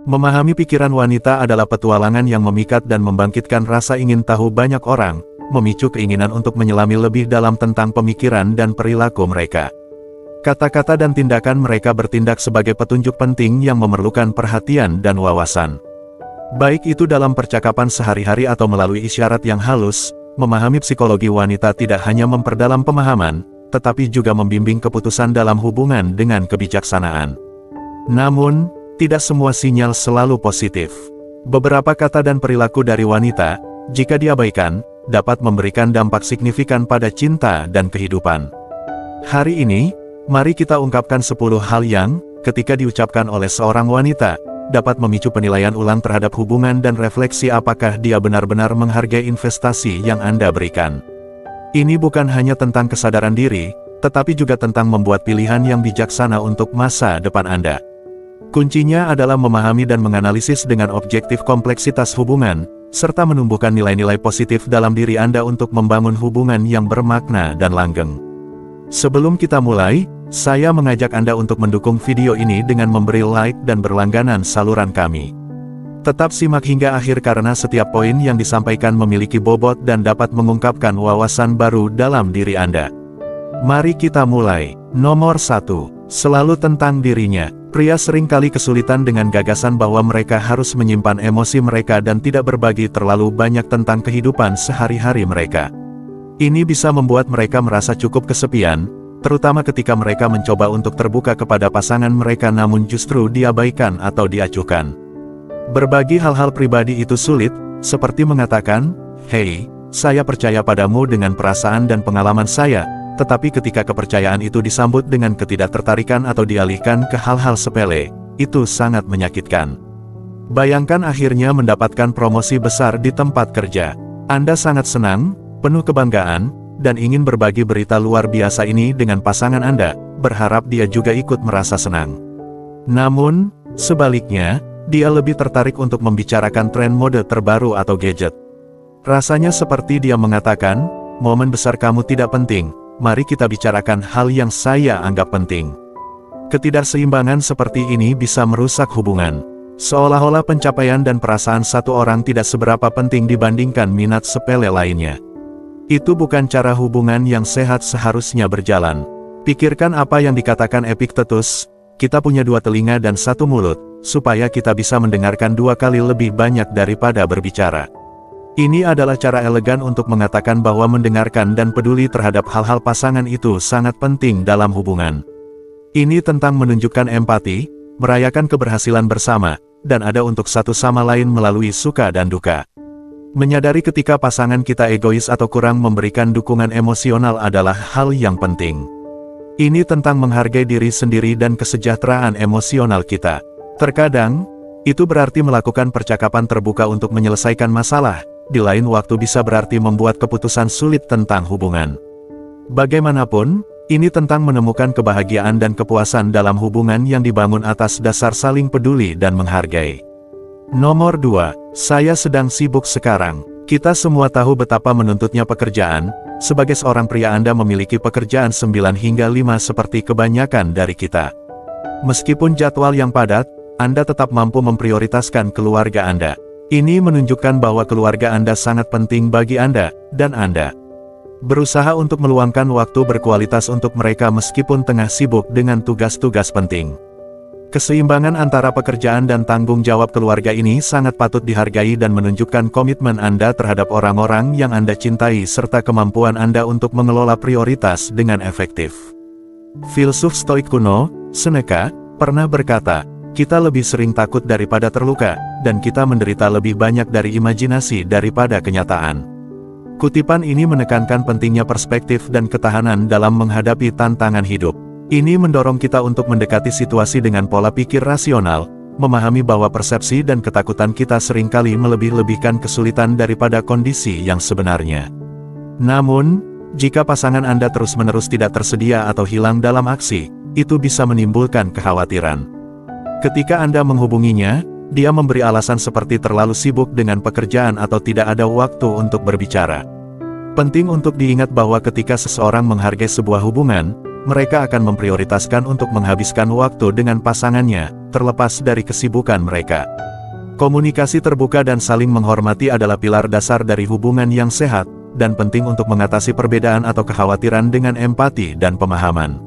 Memahami pikiran wanita adalah petualangan yang memikat dan membangkitkan rasa ingin tahu banyak orang, memicu keinginan untuk menyelami lebih dalam tentang pemikiran dan perilaku mereka. Kata-kata dan tindakan mereka bertindak sebagai petunjuk penting yang memerlukan perhatian dan wawasan. Baik itu dalam percakapan sehari-hari atau melalui isyarat yang halus, memahami psikologi wanita tidak hanya memperdalam pemahaman, tetapi juga membimbing keputusan dalam hubungan dengan kebijaksanaan. Namun, tidak semua sinyal selalu positif. Beberapa kata dan perilaku dari wanita, jika diabaikan, dapat memberikan dampak signifikan pada cinta dan kehidupan. Hari ini, mari kita ungkapkan 10 hal yang, ketika diucapkan oleh seorang wanita, dapat memicu penilaian ulang terhadap hubungan dan refleksi apakah dia benar-benar menghargai investasi yang Anda berikan. Ini bukan hanya tentang kesadaran diri, tetapi juga tentang membuat pilihan yang bijaksana untuk masa depan Anda. Kuncinya adalah memahami dan menganalisis dengan objektif kompleksitas hubungan, serta menumbuhkan nilai-nilai positif dalam diri Anda untuk membangun hubungan yang bermakna dan langgeng. Sebelum kita mulai, saya mengajak Anda untuk mendukung video ini dengan memberi like dan berlangganan saluran kami. Tetap simak hingga akhir karena setiap poin yang disampaikan memiliki bobot dan dapat mengungkapkan wawasan baru dalam diri Anda. Mari kita mulai. Nomor 1. Selalu tentang dirinya. Pria seringkali kesulitan dengan gagasan bahwa mereka harus menyimpan emosi mereka dan tidak berbagi terlalu banyak tentang kehidupan sehari-hari mereka. Ini bisa membuat mereka merasa cukup kesepian, terutama ketika mereka mencoba untuk terbuka kepada pasangan mereka namun justru diabaikan atau diacuhkan. Berbagi hal-hal pribadi itu sulit, seperti mengatakan, "Hei, saya percaya padamu dengan perasaan dan pengalaman saya," tetapi ketika kepercayaan itu disambut dengan ketidaktertarikan atau dialihkan ke hal-hal sepele, itu sangat menyakitkan. Bayangkan akhirnya mendapatkan promosi besar di tempat kerja. Anda sangat senang, penuh kebanggaan, dan ingin berbagi berita luar biasa ini dengan pasangan Anda, berharap dia juga ikut merasa senang. Namun, sebaliknya, dia lebih tertarik untuk membicarakan tren mode terbaru atau gadget. Rasanya seperti dia mengatakan, "Momen besar kamu tidak penting, mari kita bicarakan hal yang saya anggap penting." Ketidakseimbangan seperti ini bisa merusak hubungan. Seolah-olah pencapaian dan perasaan satu orang tidak seberapa penting dibandingkan minat sepele lainnya. Itu bukan cara hubungan yang sehat seharusnya berjalan. Pikirkan apa yang dikatakan Epictetus, "Kita punya 2 telinga dan 1 mulut, supaya kita bisa mendengarkan 2 kali lebih banyak daripada berbicara." Ini adalah cara elegan untuk mengatakan bahwa mendengarkan dan peduli terhadap hal-hal pasangan itu sangat penting dalam hubungan. Ini tentang menunjukkan empati, merayakan keberhasilan bersama, dan ada untuk satu sama lain melalui suka dan duka. Menyadari ketika pasangan kita egois atau kurang memberikan dukungan emosional adalah hal yang penting. Ini tentang menghargai diri sendiri dan kesejahteraan emosional kita. Terkadang, itu berarti melakukan percakapan terbuka untuk menyelesaikan masalah. Di lain waktu bisa berarti membuat keputusan sulit tentang hubungan. Bagaimanapun, ini tentang menemukan kebahagiaan dan kepuasan dalam hubungan yang dibangun atas dasar saling peduli dan menghargai. Nomor 2. Saya sedang sibuk sekarang. Kita semua tahu betapa menuntutnya pekerjaan. Sebagai seorang pria Anda memiliki pekerjaan 9 hingga 5 seperti kebanyakan dari kita. Meskipun jadwal yang padat, Anda tetap mampu memprioritaskan keluarga Anda. Ini menunjukkan bahwa keluarga Anda sangat penting bagi Anda, dan Anda berusaha untuk meluangkan waktu berkualitas untuk mereka meskipun tengah sibuk dengan tugas-tugas penting. Keseimbangan antara pekerjaan dan tanggung jawab keluarga ini sangat patut dihargai dan menunjukkan komitmen Anda terhadap orang-orang yang Anda cintai serta kemampuan Anda untuk mengelola prioritas dengan efektif. Filsuf Stoik kuno, Seneca, pernah berkata, "Kita lebih sering takut daripada terluka, dan kita menderita lebih banyak dari imajinasi daripada kenyataan." Kutipan ini menekankan pentingnya perspektif dan ketahanan dalam menghadapi tantangan hidup. Ini mendorong kita untuk mendekati situasi dengan pola pikir rasional, memahami bahwa persepsi dan ketakutan kita seringkali melebih-lebihkan kesulitan daripada kondisi yang sebenarnya. Namun, jika pasangan Anda terus-menerus tidak tersedia atau hilang dalam aksi, itu bisa menimbulkan kekhawatiran. Ketika Anda menghubunginya, dia memberi alasan seperti terlalu sibuk dengan pekerjaan atau tidak ada waktu untuk berbicara. Penting untuk diingat bahwa ketika seseorang menghargai sebuah hubungan, mereka akan memprioritaskan untuk menghabiskan waktu dengan pasangannya, terlepas dari kesibukan mereka. Komunikasi terbuka dan saling menghormati adalah pilar dasar dari hubungan yang sehat, dan penting untuk mengatasi perbedaan atau kekhawatiran dengan empati dan pemahaman.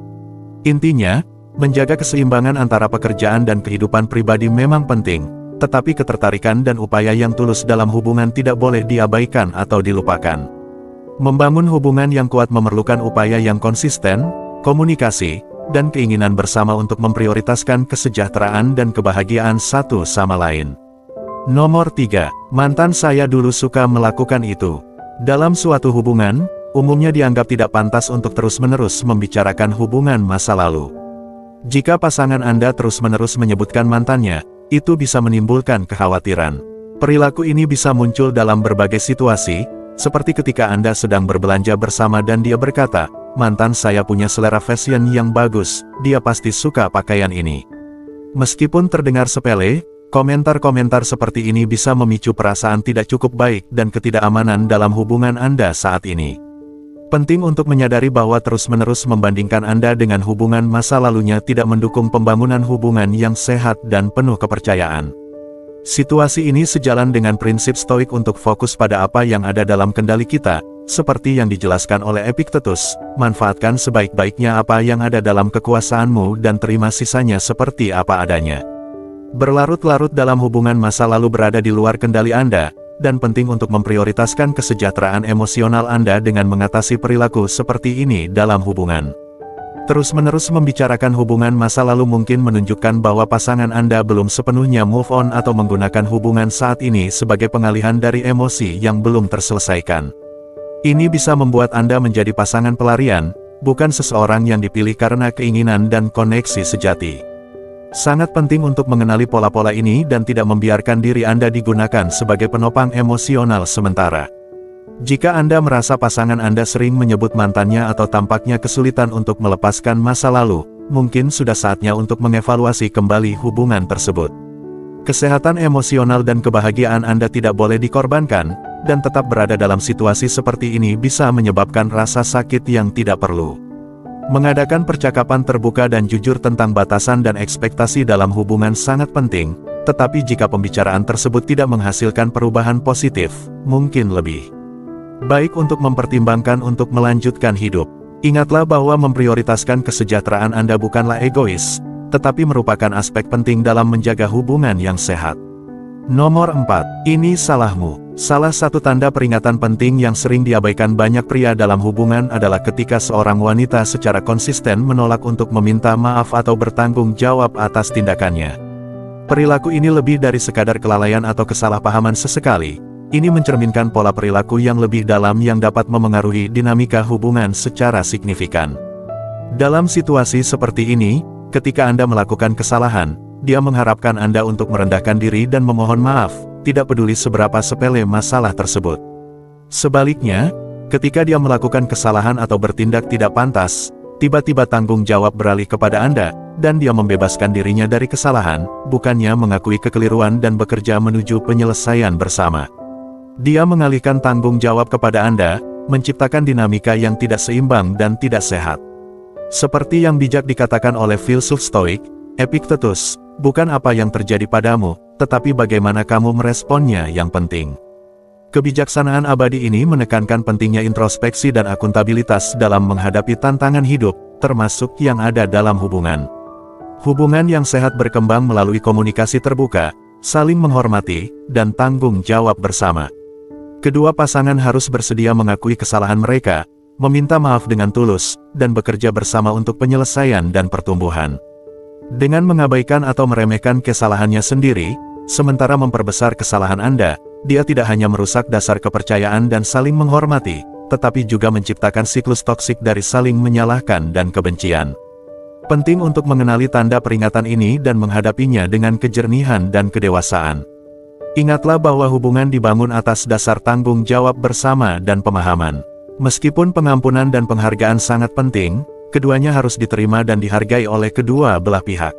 Intinya, menjaga keseimbangan antara pekerjaan dan kehidupan pribadi memang penting, tetapi ketertarikan dan upaya yang tulus dalam hubungan tidak boleh diabaikan atau dilupakan. Membangun hubungan yang kuat memerlukan upaya yang konsisten, komunikasi, dan keinginan bersama untuk memprioritaskan kesejahteraan dan kebahagiaan satu sama lain. Nomor 3. Mantan saya dulu suka melakukan itu. Dalam suatu hubungan, umumnya dianggap tidak pantas untuk terus-menerus membicarakan hubungan masa lalu. Jika pasangan Anda terus-menerus menyebutkan mantannya, itu bisa menimbulkan kekhawatiran. Perilaku ini bisa muncul dalam berbagai situasi, seperti ketika Anda sedang berbelanja bersama dan dia berkata, "Mantan saya punya selera fashion yang bagus, dia pasti suka pakaian ini." Meskipun terdengar sepele, komentar-komentar seperti ini bisa memicu perasaan tidak cukup baik dan ketidakamanan dalam hubungan Anda saat ini. Penting untuk menyadari bahwa terus-menerus membandingkan Anda dengan hubungan masa lalunya tidak mendukung pembangunan hubungan yang sehat dan penuh kepercayaan. Situasi ini sejalan dengan prinsip Stoik untuk fokus pada apa yang ada dalam kendali kita, seperti yang dijelaskan oleh Epictetus, manfaatkan sebaik-baiknya apa yang ada dalam kekuasaanmu dan terima sisanya seperti apa adanya. Berlarut-larut dalam hubungan masa lalu berada di luar kendali Anda, dan penting untuk memprioritaskan kesejahteraan emosional Anda dengan mengatasi perilaku seperti ini dalam hubungan. Terus-menerus membicarakan hubungan masa lalu mungkin menunjukkan bahwa pasangan Anda belum sepenuhnya move on atau menggunakan hubungan saat ini sebagai pengalihan dari emosi yang belum terselesaikan. Ini bisa membuat Anda menjadi pasangan pelarian, bukan seseorang yang dipilih karena keinginan dan koneksi sejati. Sangat penting untuk mengenali pola-pola ini dan tidak membiarkan diri Anda digunakan sebagai penopang emosional sementara. Jika Anda merasa pasangan Anda sering menyebut mantannya atau tampaknya kesulitan untuk melepaskan masa lalu, mungkin sudah saatnya untuk mengevaluasi kembali hubungan tersebut. Kesehatan emosional dan kebahagiaan Anda tidak boleh dikorbankan, dan tetap berada dalam situasi seperti ini bisa menyebabkan rasa sakit yang tidak perlu. Mengadakan percakapan terbuka dan jujur tentang batasan dan ekspektasi dalam hubungan sangat penting, tetapi jika pembicaraan tersebut tidak menghasilkan perubahan positif, mungkin lebih baik untuk mempertimbangkan untuk melanjutkan hidup. Ingatlah bahwa memprioritaskan kesejahteraan Anda bukanlah egois, tetapi merupakan aspek penting dalam menjaga hubungan yang sehat. Nomor 4. Ini salahmu. Salah satu tanda peringatan penting yang sering diabaikan banyak pria dalam hubungan adalah ketika seorang wanita secara konsisten menolak untuk meminta maaf atau bertanggung jawab atas tindakannya. Perilaku ini lebih dari sekadar kelalaian atau kesalahpahaman sesekali. Ini mencerminkan pola perilaku yang lebih dalam yang dapat memengaruhi dinamika hubungan secara signifikan. Dalam situasi seperti ini, ketika Anda melakukan kesalahan, dia mengharapkan Anda untuk merendahkan diri dan memohon maaf, tidak peduli seberapa sepele masalah tersebut. Sebaliknya, ketika dia melakukan kesalahan atau bertindak tidak pantas, tiba-tiba tanggung jawab beralih kepada Anda, dan dia membebaskan dirinya dari kesalahan, bukannya mengakui kekeliruan dan bekerja menuju penyelesaian bersama. Dia mengalihkan tanggung jawab kepada Anda, menciptakan dinamika yang tidak seimbang dan tidak sehat. Seperti yang bijak dikatakan oleh filsuf Stoik, Epictetus, bukan apa yang terjadi padamu, tetapi bagaimana kamu meresponnya yang penting. Kebijaksanaan abadi ini menekankan pentingnya introspeksi dan akuntabilitas dalam menghadapi tantangan hidup, termasuk yang ada dalam hubungan. Hubungan yang sehat berkembang melalui komunikasi terbuka, saling menghormati, dan tanggung jawab bersama. Kedua pasangan harus bersedia mengakui kesalahan mereka, meminta maaf dengan tulus, dan bekerja bersama untuk penyelesaian dan pertumbuhan. Dengan mengabaikan atau meremehkan kesalahannya sendiri, sementara memperbesar kesalahan Anda, dia tidak hanya merusak dasar kepercayaan dan saling menghormati, tetapi juga menciptakan siklus toksik dari saling menyalahkan dan kebencian. Penting untuk mengenali tanda peringatan ini dan menghadapinya dengan kejernihan dan kedewasaan. Ingatlah bahwa hubungan dibangun atas dasar tanggung jawab bersama dan pemahaman. Meskipun pengampunan dan penghargaan sangat penting, keduanya harus diterima dan dihargai oleh kedua belah pihak.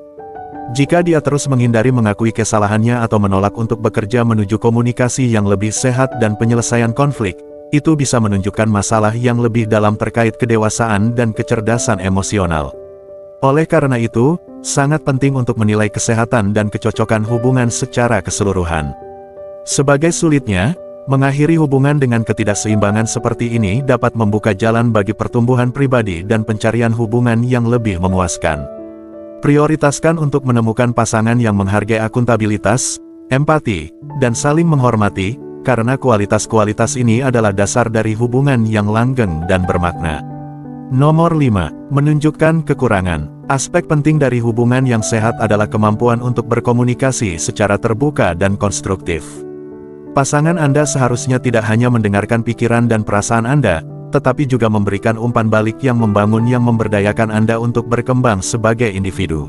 Jika dia terus menghindari mengakui kesalahannya atau menolak untuk bekerja menuju komunikasi yang lebih sehat dan penyelesaian konflik, itu bisa menunjukkan masalah yang lebih dalam terkait kedewasaan dan kecerdasan emosional. Oleh karena itu, sangat penting untuk menilai kesehatan dan kecocokan hubungan secara keseluruhan. Sebagai sulitnya, mengakhiri hubungan dengan ketidakseimbangan seperti ini dapat membuka jalan bagi pertumbuhan pribadi dan pencarian hubungan yang lebih memuaskan. Prioritaskan untuk menemukan pasangan yang menghargai akuntabilitas, empati, dan saling menghormati, karena kualitas-kualitas ini adalah dasar dari hubungan yang langgeng dan bermakna. Nomor 5. Menunjukkan kekurangan. Aspek penting dari hubungan yang sehat adalah kemampuan untuk berkomunikasi secara terbuka dan konstruktif. Pasangan Anda seharusnya tidak hanya mendengarkan pikiran dan perasaan Anda, tetapi juga memberikan umpan balik yang membangun yang memberdayakan Anda untuk berkembang sebagai individu.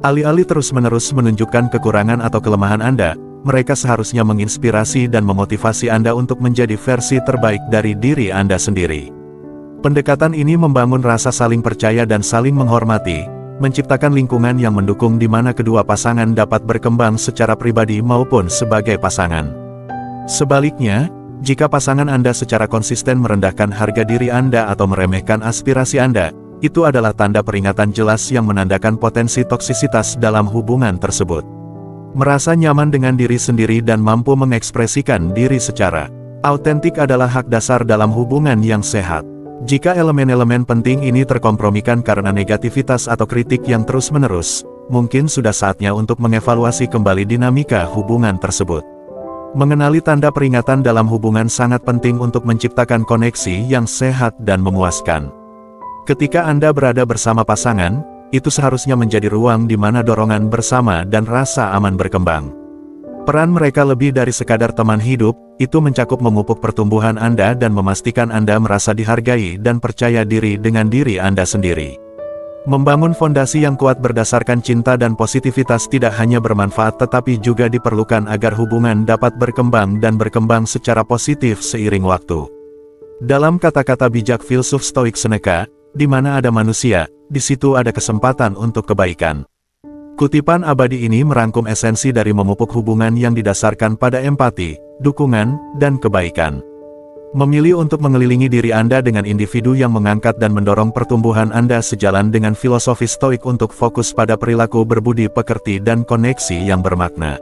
Alih-alih terus-menerus menunjukkan kekurangan atau kelemahan Anda, mereka seharusnya menginspirasi dan memotivasi Anda untuk menjadi versi terbaik dari diri Anda sendiri. Pendekatan ini membangun rasa saling percaya dan saling menghormati, menciptakan lingkungan yang mendukung di mana kedua pasangan dapat berkembang secara pribadi maupun sebagai pasangan. Sebaliknya, jika pasangan Anda secara konsisten merendahkan harga diri Anda atau meremehkan aspirasi Anda, itu adalah tanda peringatan jelas yang menandakan potensi toksisitas dalam hubungan tersebut. Merasa nyaman dengan diri sendiri dan mampu mengekspresikan diri secara autentik adalah hak dasar dalam hubungan yang sehat. Jika elemen-elemen penting ini terkompromikan karena negativitas atau kritik yang terus-menerus, mungkin sudah saatnya untuk mengevaluasi kembali dinamika hubungan tersebut. Mengenali tanda peringatan dalam hubungan sangat penting untuk menciptakan koneksi yang sehat dan memuaskan. Ketika Anda berada bersama pasangan, itu seharusnya menjadi ruang di mana dorongan bersama dan rasa aman berkembang. Peran mereka lebih dari sekadar teman hidup, itu mencakup memupuk pertumbuhan Anda dan memastikan Anda merasa dihargai dan percaya diri dengan diri Anda sendiri. Membangun fondasi yang kuat berdasarkan cinta dan positivitas tidak hanya bermanfaat tetapi juga diperlukan agar hubungan dapat berkembang dan berkembang secara positif seiring waktu. Dalam kata-kata bijak filsuf Stoik Seneca, di mana ada manusia, di situ ada kesempatan untuk kebaikan. Kutipan abadi ini merangkum esensi dari memupuk hubungan yang didasarkan pada empati, dukungan, dan kebaikan. Memilih untuk mengelilingi diri Anda dengan individu yang mengangkat dan mendorong pertumbuhan Anda sejalan dengan filosofi Stoik untuk fokus pada perilaku berbudi pekerti dan koneksi yang bermakna.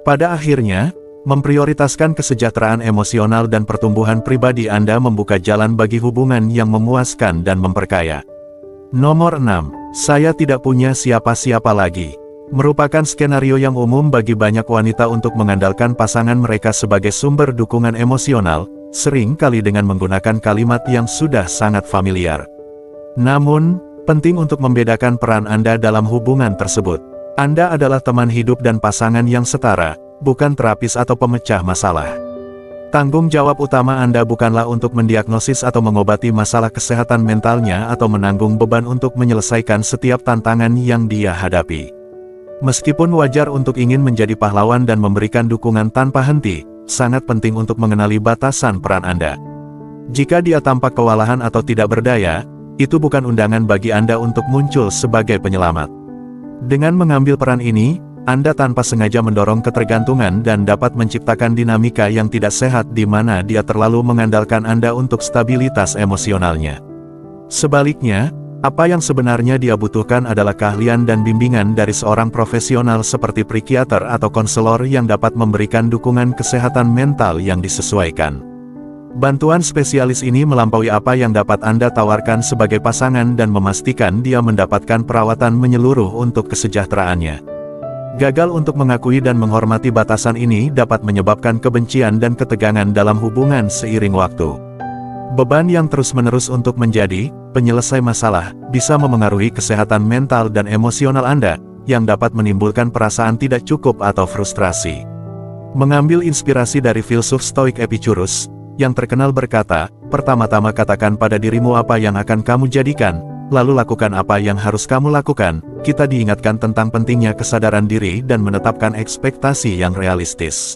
Pada akhirnya, memprioritaskan kesejahteraan emosional dan pertumbuhan pribadi Anda membuka jalan bagi hubungan yang memuaskan dan memperkaya. Nomor 6. Saya tidak punya siapa-siapa lagi. Merupakan skenario yang umum bagi banyak wanita untuk mengandalkan pasangan mereka sebagai sumber dukungan emosional, sering kali dengan menggunakan kalimat yang sudah sangat familiar. Namun, penting untuk membedakan peran Anda dalam hubungan tersebut. Anda adalah teman hidup dan pasangan yang setara, bukan terapis atau pemecah masalah. Tanggung jawab utama Anda bukanlah untuk mendiagnosis atau mengobati masalah kesehatan mentalnya atau menanggung beban untuk menyelesaikan setiap tantangan yang dia hadapi. Meskipun wajar untuk ingin menjadi pahlawan dan memberikan dukungan tanpa henti, sangat penting untuk mengenali batasan peran Anda. Jika dia tampak kewalahan atau tidak berdaya, itu bukan undangan bagi Anda untuk muncul sebagai penyelamat. Dengan mengambil peran ini, Anda tanpa sengaja mendorong ketergantungan dan dapat menciptakan dinamika yang tidak sehat di mana dia terlalu mengandalkan Anda untuk stabilitas emosionalnya. Sebaliknya, apa yang sebenarnya dia butuhkan adalah keahlian dan bimbingan dari seorang profesional seperti psikiater atau konselor yang dapat memberikan dukungan kesehatan mental yang disesuaikan. Bantuan spesialis ini melampaui apa yang dapat Anda tawarkan sebagai pasangan dan memastikan dia mendapatkan perawatan menyeluruh untuk kesejahteraannya. Gagal untuk mengakui dan menghormati batasan ini dapat menyebabkan kebencian dan ketegangan dalam hubungan seiring waktu. Beban yang terus-menerus untuk menjadi penyelesai masalah bisa memengaruhi kesehatan mental dan emosional Anda, yang dapat menimbulkan perasaan tidak cukup atau frustrasi. Mengambil inspirasi dari filsuf Stoik Epicurus, yang terkenal berkata, pertama-tama katakan pada dirimu apa yang akan kamu jadikan, lalu lakukan apa yang harus kamu lakukan. Kita diingatkan tentang pentingnya kesadaran diri dan menetapkan ekspektasi yang realistis.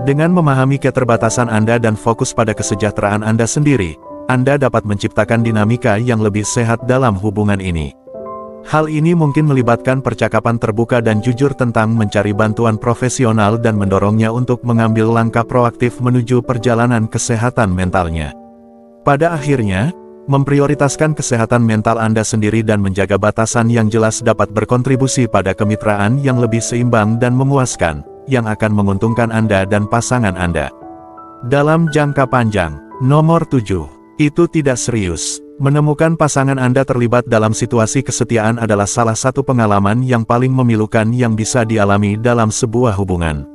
Dengan memahami keterbatasan Anda dan fokus pada kesejahteraan Anda sendiri, Anda dapat menciptakan dinamika yang lebih sehat dalam hubungan ini. Hal ini mungkin melibatkan percakapan terbuka dan jujur tentang mencari bantuan profesional dan mendorongnya untuk mengambil langkah proaktif menuju perjalanan kesehatan mentalnya. Pada akhirnya, memprioritaskan kesehatan mental Anda sendiri dan menjaga batasan yang jelas dapat berkontribusi pada kemitraan yang lebih seimbang dan memuaskan, yang akan menguntungkan Anda dan pasangan Anda. Dalam jangka panjang. Nomor 7. Itu tidak serius. Menemukan pasangan Anda terlibat dalam situasi kesetiaan adalah salah satu pengalaman yang paling memilukan yang bisa dialami dalam sebuah hubungan.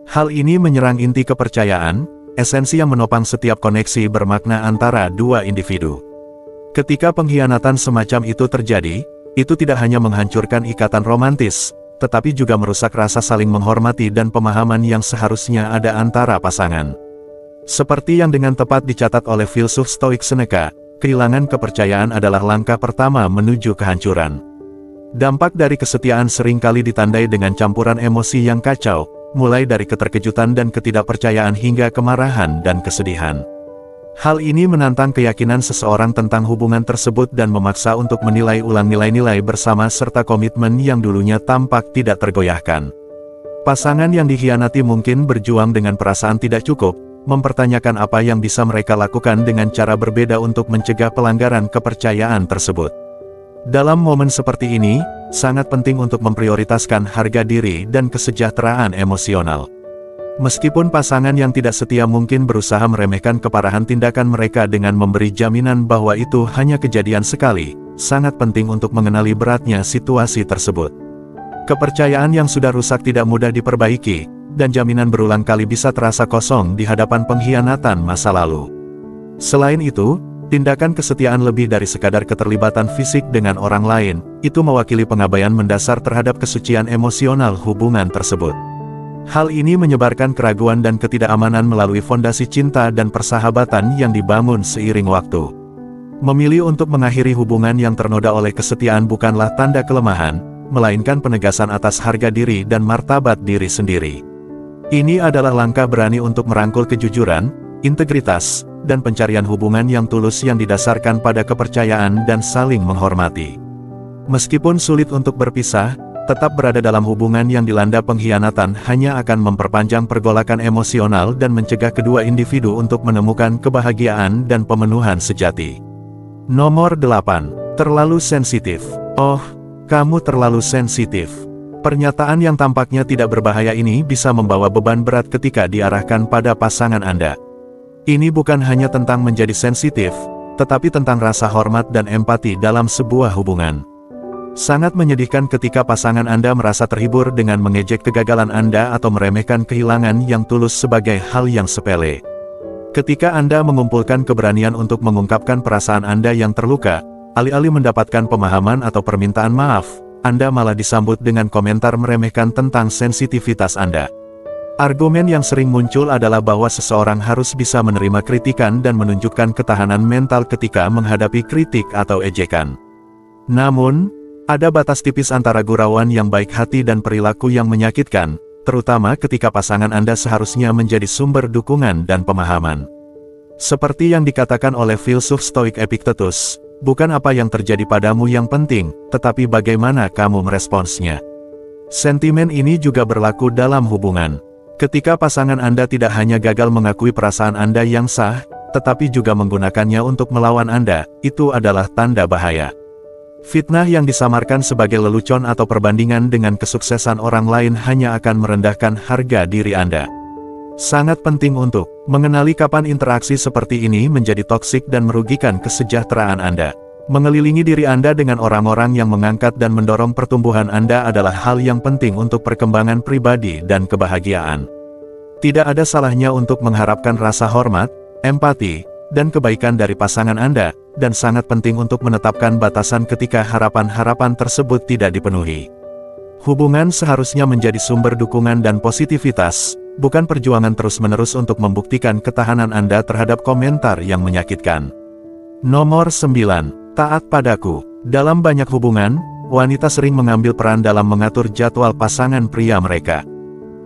Hal ini menyerang inti kepercayaan, esensi yang menopang setiap koneksi bermakna antara dua individu. Ketika pengkhianatan semacam itu terjadi, itu tidak hanya menghancurkan ikatan romantis, tetapi juga merusak rasa saling menghormati dan pemahaman yang seharusnya ada antara pasangan. Seperti yang dengan tepat dicatat oleh filsuf Stoik Seneca, kehilangan kepercayaan adalah langkah pertama menuju kehancuran. Dampak dari kesetiaan seringkali ditandai dengan campuran emosi yang kacau, mulai dari keterkejutan dan ketidakpercayaan hingga kemarahan dan kesedihan. Hal ini menantang keyakinan seseorang tentang hubungan tersebut dan memaksa untuk menilai ulang nilai-nilai bersama serta komitmen yang dulunya tampak tidak tergoyahkan. Pasangan yang dikhianati mungkin berjuang dengan perasaan tidak cukup, mempertanyakan apa yang bisa mereka lakukan dengan cara berbeda untuk mencegah pelanggaran kepercayaan tersebut. Dalam momen seperti ini, sangat penting untuk memprioritaskan harga diri dan kesejahteraan emosional. Meskipun pasangan yang tidak setia mungkin berusaha meremehkan keparahan tindakan mereka dengan memberi jaminan bahwa itu hanya kejadian sekali, sangat penting untuk mengenali beratnya situasi tersebut. Kepercayaan yang sudah rusak tidak mudah diperbaiki, dan jaminan berulang kali bisa terasa kosong di hadapan pengkhianatan masa lalu. Selain itu, tindakan kesetiaan lebih dari sekadar keterlibatan fisik dengan orang lain, itu mewakili pengabaian mendasar terhadap kesucian emosional hubungan tersebut. Hal ini menyebarkan keraguan dan ketidakamanan melalui fondasi cinta dan persahabatan yang dibangun seiring waktu. Memilih untuk mengakhiri hubungan yang ternoda oleh kesetiaan bukanlah tanda kelemahan, melainkan penegasan atas harga diri dan martabat diri sendiri. Ini adalah langkah berani untuk merangkul kejujuran, integritas, dan pencarian hubungan yang tulus yang didasarkan pada kepercayaan dan saling menghormati. Meskipun sulit untuk berpisah, tetap berada dalam hubungan yang dilanda pengkhianatan hanya akan memperpanjang pergolakan emosional dan mencegah kedua individu untuk menemukan kebahagiaan dan pemenuhan sejati. Nomor 8. Terlalu sensitif. Oh, kamu terlalu sensitif. Pernyataan yang tampaknya tidak berbahaya ini bisa membawa beban berat ketika diarahkan pada pasangan Anda. Ini bukan hanya tentang menjadi sensitif, tetapi tentang rasa hormat dan empati dalam sebuah hubungan. Sangat menyedihkan ketika pasangan Anda merasa terhibur dengan mengejek kegagalan Anda atau meremehkan kehilangan yang tulus sebagai hal yang sepele. Ketika Anda mengumpulkan keberanian untuk mengungkapkan perasaan Anda yang terluka, alih-alih mendapatkan pemahaman atau permintaan maaf, Anda malah disambut dengan komentar meremehkan tentang sensitivitas Anda. Argumen yang sering muncul adalah bahwa seseorang harus bisa menerima kritikan dan menunjukkan ketahanan mental ketika menghadapi kritik atau ejekan. Namun, ada batas tipis antara gurauan yang baik hati dan perilaku yang menyakitkan, terutama ketika pasangan Anda seharusnya menjadi sumber dukungan dan pemahaman. Seperti yang dikatakan oleh filsuf Stoik Epictetus, bukan apa yang terjadi padamu yang penting, tetapi bagaimana kamu meresponsnya. Sentimen ini juga berlaku dalam hubungan. Ketika pasangan Anda tidak hanya gagal mengakui perasaan Anda yang sah, tetapi juga menggunakannya untuk melawan Anda, itu adalah tanda bahaya. Fitnah yang disamarkan sebagai lelucon atau perbandingan dengan kesuksesan orang lain hanya akan merendahkan harga diri Anda. Sangat penting untuk mengenali kapan interaksi seperti ini menjadi toksik dan merugikan kesejahteraan Anda. Mengelilingi diri Anda dengan orang-orang yang mengangkat dan mendorong pertumbuhan Anda adalah hal yang penting untuk perkembangan pribadi dan kebahagiaan. Tidak ada salahnya untuk mengharapkan rasa hormat, empati, dan kebaikan dari pasangan Anda, dan sangat penting untuk menetapkan batasan ketika harapan-harapan tersebut tidak dipenuhi. Hubungan seharusnya menjadi sumber dukungan dan positivitas, bukan perjuangan terus-menerus untuk membuktikan ketahanan Anda terhadap komentar yang menyakitkan. Nomor 9. Taat padaku. Dalam banyak hubungan, wanita sering mengambil peran dalam mengatur jadwal pasangan pria mereka.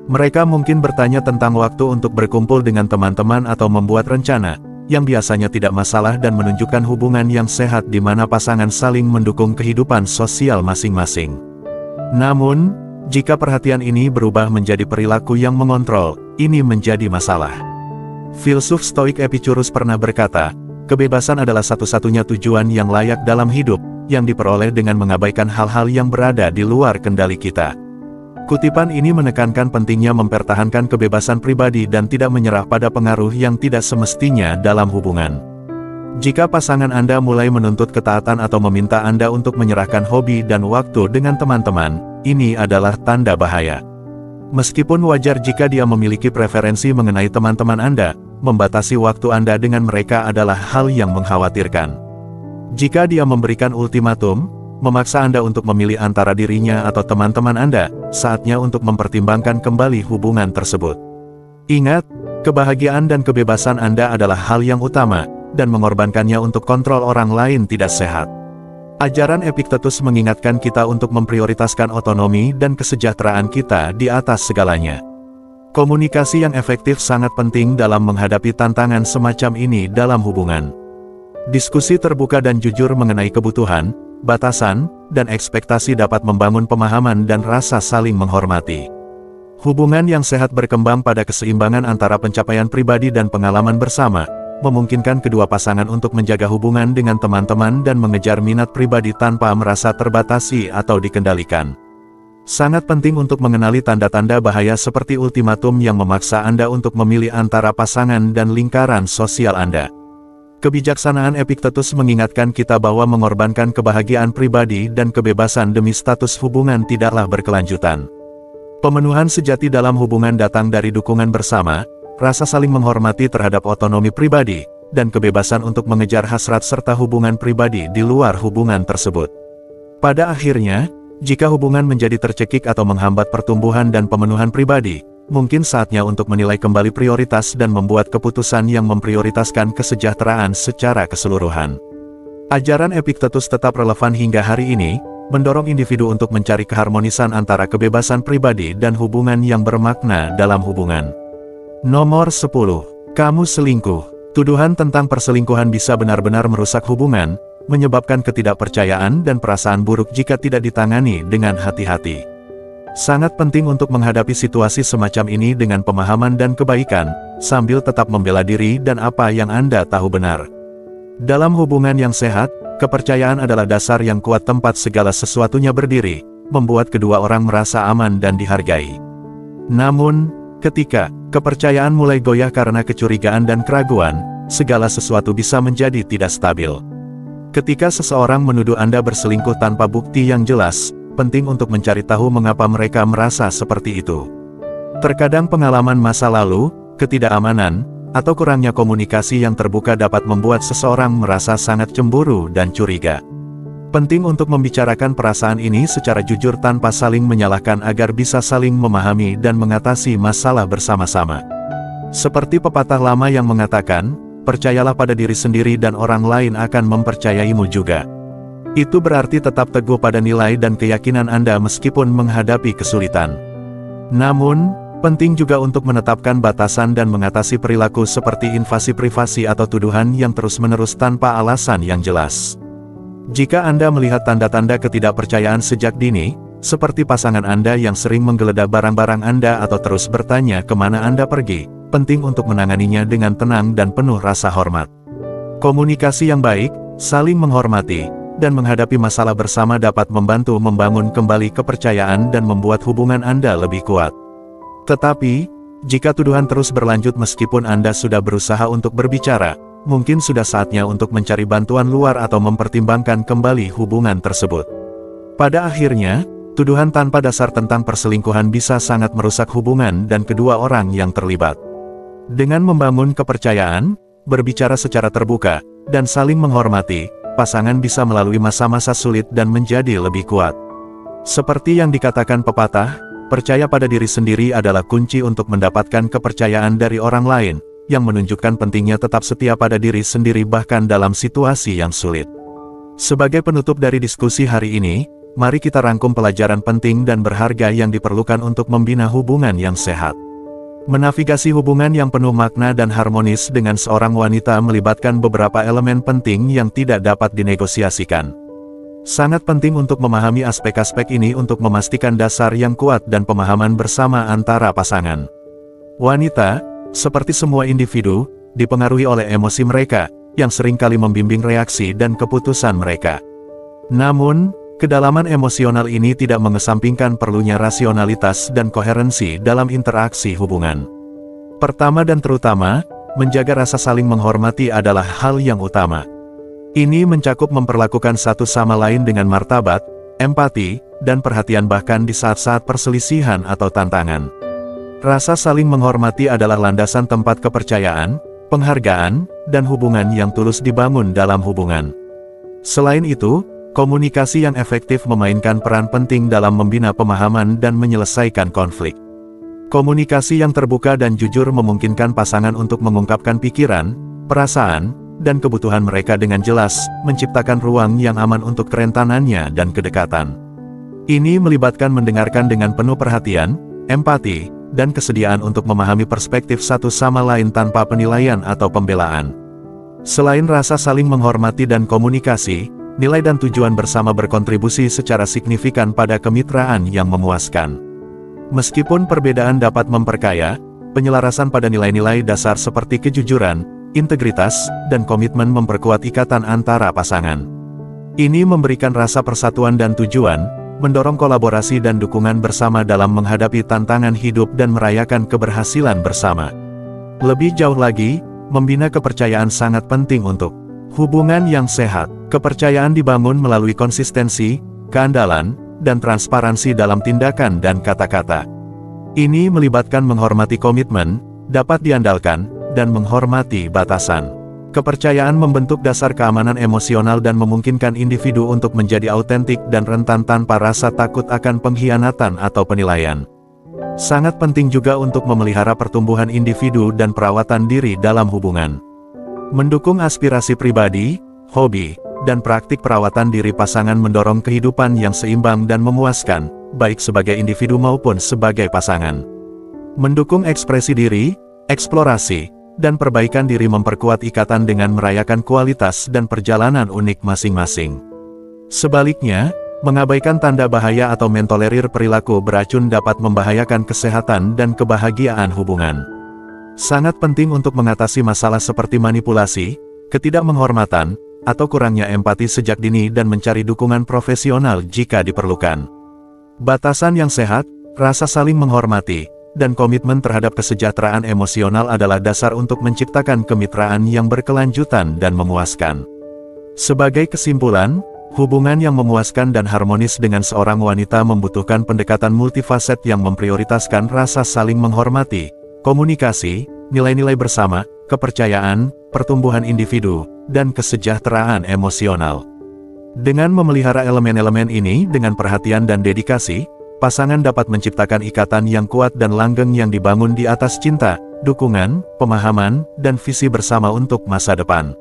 Mereka mungkin bertanya tentang waktu untuk berkumpul dengan teman-teman atau membuat rencana, yang biasanya tidak masalah dan menunjukkan hubungan yang sehat di mana pasangan saling mendukung kehidupan sosial masing-masing. Namun, jika perhatian ini berubah menjadi perilaku yang mengontrol, ini menjadi masalah. Filsuf Stoik Epicurus pernah berkata, kebebasan adalah satu-satunya tujuan yang layak dalam hidup, yang diperoleh dengan mengabaikan hal-hal yang berada di luar kendali kita. Kutipan ini menekankan pentingnya mempertahankan kebebasan pribadi dan tidak menyerah pada pengaruh yang tidak semestinya dalam hubungan. Jika pasangan Anda mulai menuntut ketaatan atau meminta Anda untuk menyerahkan hobi dan waktu dengan teman-teman, ini adalah tanda bahaya. Meskipun wajar jika dia memiliki preferensi mengenai teman-teman Anda, membatasi waktu Anda dengan mereka adalah hal yang mengkhawatirkan. Jika dia memberikan ultimatum, memaksa Anda untuk memilih antara dirinya atau teman-teman Anda, saatnya untuk mempertimbangkan kembali hubungan tersebut. Ingat, kebahagiaan dan kebebasan Anda adalah hal yang utama, dan mengorbankannya untuk kontrol orang lain tidak sehat. Ajaran Epictetus mengingatkan kita untuk memprioritaskan otonomi dan kesejahteraan kita di atas segalanya. Komunikasi yang efektif sangat penting dalam menghadapi tantangan semacam ini dalam hubungan. Diskusi terbuka dan jujur mengenai kebutuhan, batasan, dan ekspektasi dapat membangun pemahaman dan rasa saling menghormati. Hubungan yang sehat berkembang pada keseimbangan antara pencapaian pribadi dan pengalaman bersama, memungkinkan kedua pasangan untuk menjaga hubungan dengan teman-teman dan mengejar minat pribadi tanpa merasa terbatasi atau dikendalikan. Sangat penting untuk mengenali tanda-tanda bahaya seperti ultimatum yang memaksa Anda untuk memilih antara pasangan dan lingkaran sosial Anda. Kebijaksanaan Epictetus mengingatkan kita bahwa mengorbankan kebahagiaan pribadi dan kebebasan demi status hubungan tidaklah berkelanjutan. Pemenuhan sejati dalam hubungan datang dari dukungan bersama, rasa saling menghormati terhadap otonomi pribadi, dan kebebasan untuk mengejar hasrat serta hubungan pribadi di luar hubungan tersebut. Pada akhirnya, jika hubungan menjadi tercekik atau menghambat pertumbuhan dan pemenuhan pribadi, mungkin saatnya untuk menilai kembali prioritas dan membuat keputusan yang memprioritaskan kesejahteraan secara keseluruhan. Ajaran Epictetus tetap relevan hingga hari ini, mendorong individu untuk mencari keharmonisan antara kebebasan pribadi dan hubungan yang bermakna dalam hubungan. Nomor 10. Kamu selingkuh. Tuduhan tentang perselingkuhan bisa benar-benar merusak hubungan, menyebabkan ketidakpercayaan dan perasaan buruk jika tidak ditangani dengan hati-hati. Sangat penting untuk menghadapi situasi semacam ini dengan pemahaman dan kebaikan, sambil tetap membela diri dan apa yang Anda tahu benar. Dalam hubungan yang sehat, kepercayaan adalah dasar yang kuat tempat segala sesuatunya berdiri, membuat kedua orang merasa aman dan dihargai. Namun, ketika kepercayaan mulai goyah karena kecurigaan dan keraguan, segala sesuatu bisa menjadi tidak stabil. Ketika seseorang menuduh Anda berselingkuh tanpa bukti yang jelas, penting untuk mencari tahu mengapa mereka merasa seperti itu. Terkadang pengalaman masa lalu, ketidakamanan, atau kurangnya komunikasi yang terbuka dapat membuat seseorang merasa sangat cemburu dan curiga. Penting untuk membicarakan perasaan ini secara jujur tanpa saling menyalahkan agar bisa saling memahami dan mengatasi masalah bersama-sama. Seperti pepatah lama yang mengatakan, percayalah pada diri sendiri dan orang lain akan mempercayaimu juga. Itu berarti tetap teguh pada nilai dan keyakinan Anda meskipun menghadapi kesulitan. Namun, penting juga untuk menetapkan batasan dan mengatasi perilaku seperti invasi privasi atau tuduhan yang terus-menerus tanpa alasan yang jelas. Jika Anda melihat tanda-tanda ketidakpercayaan sejak dini, seperti pasangan Anda yang sering menggeledah barang-barang Anda atau terus bertanya kemana Anda pergi, penting untuk menanganinya dengan tenang dan penuh rasa hormat. Komunikasi yang baik, saling menghormati, dan menghadapi masalah bersama dapat membantu membangun kembali kepercayaan dan membuat hubungan Anda lebih kuat. Tetapi, jika tuduhan terus berlanjut meskipun Anda sudah berusaha untuk berbicara, mungkin sudah saatnya untuk mencari bantuan luar atau mempertimbangkan kembali hubungan tersebut. Pada akhirnya, tuduhan tanpa dasar tentang perselingkuhan bisa sangat merusak hubungan dan kedua orang yang terlibat. Dengan membangun kepercayaan, berbicara secara terbuka, dan saling menghormati, pasangan bisa melalui masa-masa sulit dan menjadi lebih kuat. Seperti yang dikatakan pepatah, percaya pada diri sendiri adalah kunci untuk mendapatkan kepercayaan dari orang lain, yang menunjukkan pentingnya tetap setia pada diri sendiri bahkan dalam situasi yang sulit. Sebagai penutup dari diskusi hari ini, mari kita rangkum pelajaran penting dan berharga yang diperlukan untuk membina hubungan yang sehat. Menavigasi hubungan yang penuh makna dan harmonis dengan seorang wanita melibatkan beberapa elemen penting yang tidak dapat dinegosiasikan. Sangat penting untuk memahami aspek-aspek ini untuk memastikan dasar yang kuat dan pemahaman bersama antara pasangan. Wanita, seperti semua individu, dipengaruhi oleh emosi mereka, yang seringkali membimbing reaksi dan keputusan mereka. Namun, kedalaman emosional ini tidak mengesampingkan perlunya rasionalitas dan koherensi dalam interaksi hubungan. Pertama dan terutama, menjaga rasa saling menghormati adalah hal yang utama. Ini mencakup memperlakukan satu sama lain dengan martabat, empati, dan perhatian bahkan di saat-saat perselisihan atau tantangan. Rasa saling menghormati adalah landasan tempat kepercayaan, penghargaan, dan hubungan yang tulus dibangun dalam hubungan. Selain itu, komunikasi yang efektif memainkan peran penting dalam membina pemahaman dan menyelesaikan konflik. Komunikasi yang terbuka dan jujur memungkinkan pasangan untuk mengungkapkan pikiran, perasaan, dan kebutuhan mereka dengan jelas, menciptakan ruang yang aman untuk kerentanannya dan kedekatan. Ini melibatkan mendengarkan dengan penuh perhatian, empati, dan kesediaan untuk memahami perspektif satu sama lain tanpa penilaian atau pembelaan. Selain rasa saling menghormati dan komunikasi, nilai dan tujuan bersama berkontribusi secara signifikan pada kemitraan yang memuaskan. Meskipun perbedaan dapat memperkaya, penyelarasan pada nilai-nilai dasar seperti kejujuran, integritas, dan komitmen memperkuat ikatan antara pasangan. Ini memberikan rasa persatuan dan tujuan, mendorong kolaborasi dan dukungan bersama dalam menghadapi tantangan hidup dan merayakan keberhasilan bersama. Lebih jauh lagi, membina kepercayaan sangat penting untuk hubungan yang sehat. Kepercayaan dibangun melalui konsistensi, keandalan, dan transparansi dalam tindakan dan kata-kata. Ini melibatkan menghormati komitmen, dapat diandalkan, dan menghormati batasan. Kepercayaan membentuk dasar keamanan emosional dan memungkinkan individu untuk menjadi autentik dan rentan tanpa rasa takut akan pengkhianatan atau penilaian. Sangat penting juga untuk memelihara pertumbuhan individu dan perawatan diri dalam hubungan. Mendukung aspirasi pribadi, hobi, dan praktik perawatan diri pasangan mendorong kehidupan yang seimbang dan memuaskan, baik sebagai individu maupun sebagai pasangan. Mendukung ekspresi diri, eksplorasi, dan perbaikan diri memperkuat ikatan dengan merayakan kualitas dan perjalanan unik masing-masing. Sebaliknya, mengabaikan tanda bahaya atau mentolerir perilaku beracun dapat membahayakan kesehatan dan kebahagiaan hubungan. Sangat penting untuk mengatasi masalah seperti manipulasi, ketidakmenghormatan, atau kurangnya empati sejak dini dan mencari dukungan profesional jika diperlukan. Batasan yang sehat, rasa saling menghormati, dan komitmen terhadap kesejahteraan emosional adalah dasar untuk menciptakan kemitraan yang berkelanjutan dan memuaskan. Sebagai kesimpulan, hubungan yang memuaskan dan harmonis dengan seorang wanita membutuhkan pendekatan multifaset yang memprioritaskan rasa saling menghormati, komunikasi, nilai-nilai bersama, kepercayaan, pertumbuhan individu, dan kesejahteraan emosional. Dengan memelihara elemen-elemen ini dengan perhatian dan dedikasi, pasangan dapat menciptakan ikatan yang kuat dan langgeng yang dibangun di atas cinta, dukungan, pemahaman, dan visi bersama untuk masa depan.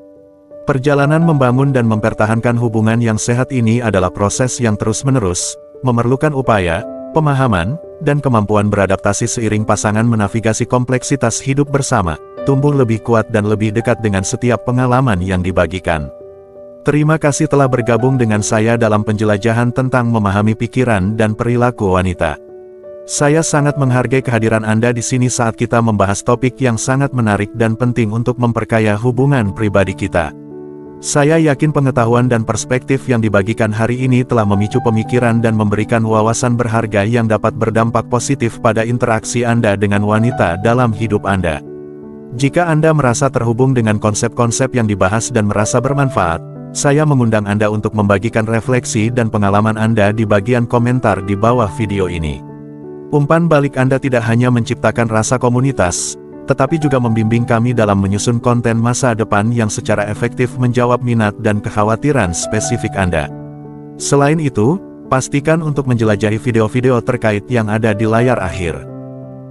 Perjalanan membangun dan mempertahankan hubungan yang sehat ini adalah proses yang terus-menerus, memerlukan upaya, pemahaman, dan kemampuan beradaptasi seiring pasangan menavigasi kompleksitas hidup bersama, tumbuh lebih kuat dan lebih dekat dengan setiap pengalaman yang dibagikan. Terima kasih telah bergabung dengan saya dalam penjelajahan tentang memahami pikiran dan perilaku wanita. Saya sangat menghargai kehadiran Anda di sini saat kita membahas topik yang sangat menarik dan penting untuk memperkaya hubungan pribadi kita. Saya yakin pengetahuan dan perspektif yang dibagikan hari ini telah memicu pemikiran dan memberikan wawasan berharga yang dapat berdampak positif pada interaksi Anda dengan wanita dalam hidup Anda. Jika Anda merasa terhubung dengan konsep-konsep yang dibahas dan merasa bermanfaat, saya mengundang Anda untuk membagikan refleksi dan pengalaman Anda di bagian komentar di bawah video ini. Umpan balik Anda tidak hanya menciptakan rasa komunitas, tetapi juga membimbing kami dalam menyusun konten masa depan yang secara efektif menjawab minat dan kekhawatiran spesifik Anda. Selain itu, pastikan untuk menjelajahi video-video terkait yang ada di layar akhir.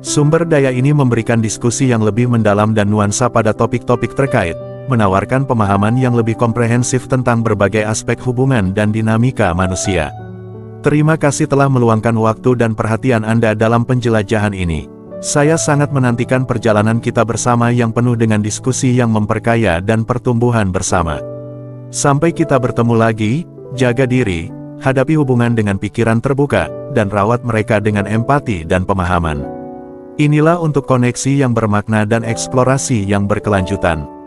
Sumber daya ini memberikan diskusi yang lebih mendalam dan nuansa pada topik-topik terkait, menawarkan pemahaman yang lebih komprehensif tentang berbagai aspek hubungan dan dinamika manusia. Terima kasih telah meluangkan waktu dan perhatian Anda dalam penjelajahan ini. Saya sangat menantikan perjalanan kita bersama yang penuh dengan diskusi yang memperkaya dan pertumbuhan bersama. Sampai kita bertemu lagi, jaga diri, hadapi hubungan dengan pikiran terbuka, dan rawat mereka dengan empati dan pemahaman. Inilah untuk koneksi yang bermakna dan eksplorasi yang berkelanjutan.